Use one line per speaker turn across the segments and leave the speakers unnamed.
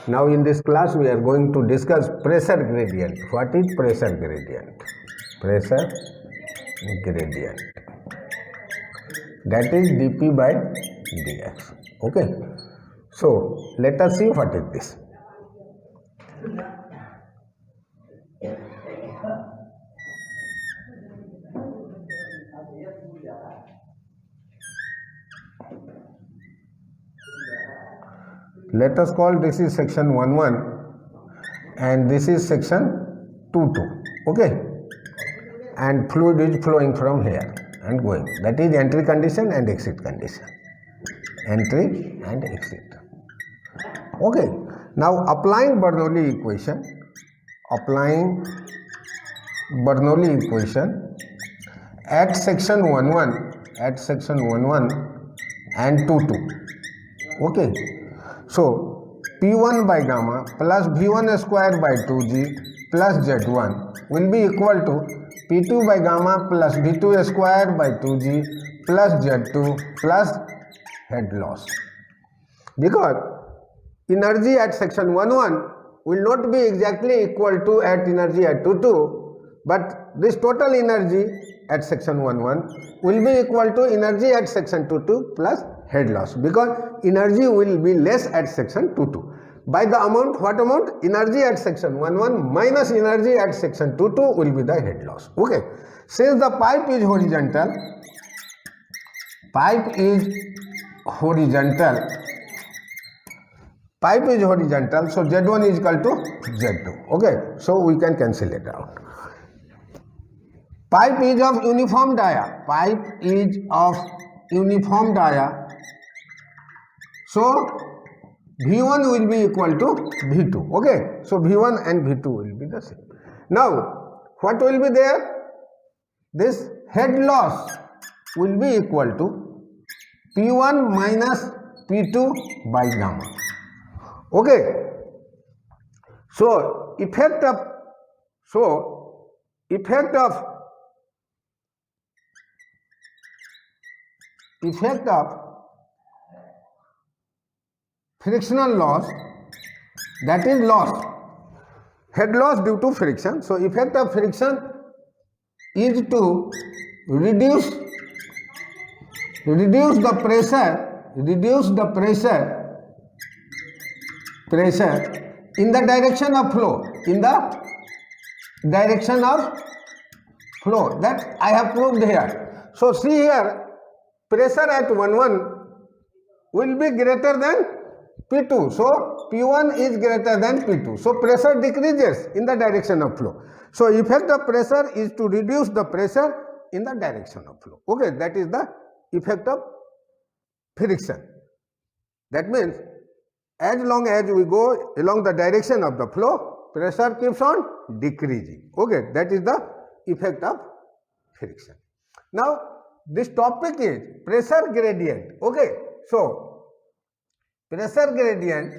Now in this class we are going to discuss pressure gradient. What is pressure gradient? Pressure gradient, that is dP by dx. Okay, so let us see what is this. Let us call this is section 1.1 and this is section 2.2. Okay, and fluid is flowing from here and going. That is entry condition and exit condition. Entry and exit. Okay, now applying Bernoulli equation, at section 1.1, and 2.2. Okay, so P1 by gamma plus V1 square by 2G plus Z1 will be equal to P2 by gamma plus V2 square by 2G plus Z2 plus head loss. Because energy at section 1.1 will not be exactly equal to at energy at 2.2, but this total energy at section 1.1 will be equal to energy at section 2.2 plus head loss, because energy will be less at section 2.2. By the amount, what amount? Energy at section 1.1 minus energy at section 2.2 will be the head loss. Okay, since the pipe is horizontal, so Z1 is equal to Z2. Okay, so we can cancel it out. Pipe is of uniform dia. So V1 will be equal to V2. Okay, so V1 and V2 will be the same. Now, what will be there? This head loss will be equal to P1 minus P2 by gamma. Okay, so effect of frictional loss, that is loss, head loss due to friction. So effect of friction is to reduce the pressure in the direction of flow, that I have proved here. So see here, pressure at 1.1 will be greater than P2. So P1 is greater than P2. So pressure decreases in the direction of flow. So effect of pressure is to reduce the pressure in the direction of flow. Okay, that is the effect of friction. That means as long as we go along the direction of the flow, pressure keeps on decreasing. Okay, that is the effect of friction. Now this topic is pressure gradient. Okay, so pressure gradient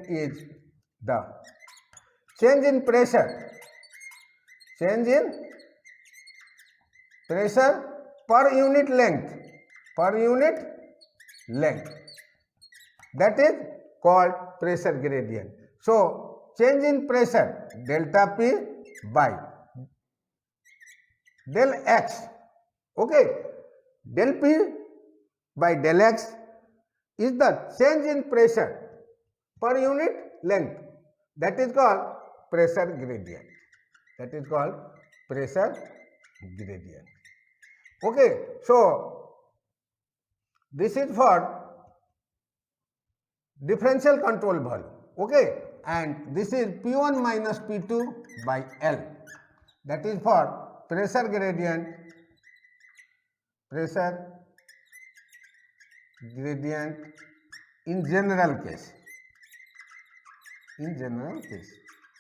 is the change in pressure per unit length, that is called pressure gradient. So change in pressure delta P by del X. Okay, del P by del X is the change in pressure per unit length, that is called pressure gradient. Okay, so this is for differential control valve. Okay, and this is P1 minus P2 by L, that is for pressure gradient in general case.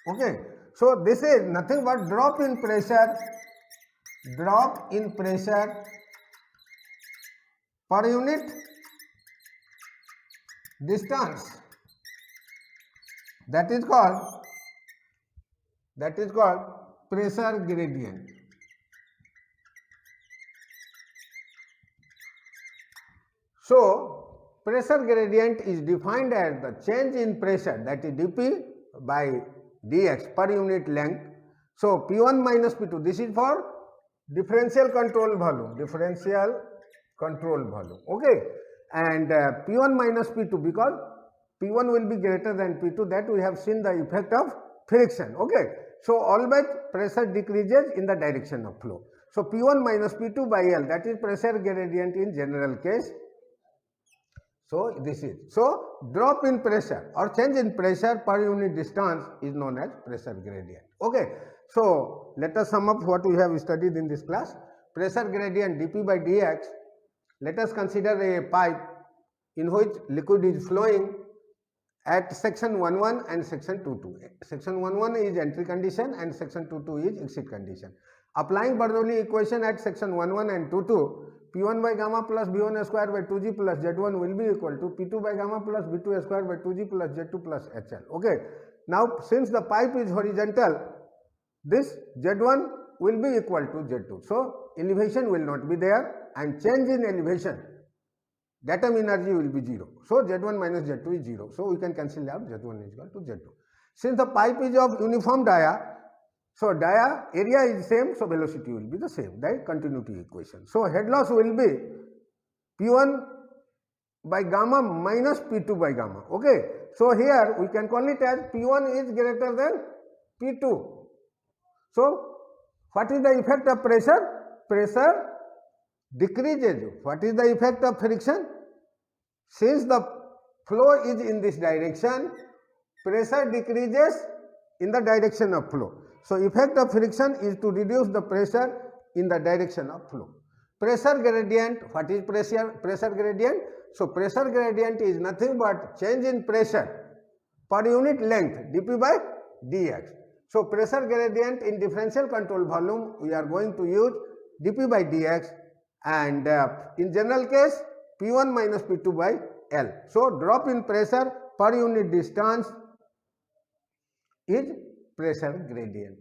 Okay, so this is nothing but drop in pressure per unit distance, that is called pressure gradient. So pressure gradient is defined as the change in pressure, that is dP by dx per unit length. So P1 minus P2, this is for differential control volume, okay, and P1 minus P2, because P1 will be greater than P2, that we have seen the effect of friction, okay. So always pressure decreases in the direction of flow. So P1 minus P2 by L, that is pressure gradient in general case. So this is, so drop in pressure or change in pressure per unit distance is known as pressure gradient, okay. So let us sum up what we have studied in this class. Pressure gradient dP by dx. Let us consider a pipe in which liquid is flowing at section 11 and section 22. Section 11 is entry condition and section 22 is exit condition. Applying Bernoulli equation at section 11 and 22, P1 by gamma plus B1 square by 2G plus Z1 will be equal to P2 by gamma plus B2 square by 2G plus Z2 plus HL. Okay. Now, since the pipe is horizontal, this Z1 will be equal to Z2. So, elevation will not be there and change in elevation, datum energy will be 0. So, Z1 minus Z2 is 0. So, we can cancel out Z1 is equal to Z2. Since the pipe is of uniform dia, so dia area is same, so velocity will be the same, that continuity equation. So, head loss will be P1 by gamma minus P2 by gamma, okay. So, here we can call it as P1 is greater than P2. So, what is the effect of pressure? Pressure decreases. What is the effect of friction? Since the flow is in this direction, pressure decreases in the direction of flow. So, effect of friction is to reduce the pressure in the direction of flow. Pressure gradient, what is pressure gradient? So, pressure gradient is nothing but change in pressure per unit length dP by dx. So, pressure gradient in differential control volume, we are going to use dP by dx, and in general case P1 minus P2 by L. So, drop in pressure per unit distance is pressure gradient.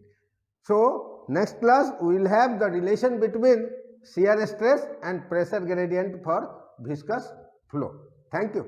So, next class we will have the relation between shear stress and pressure gradient for viscous flow. Thank you.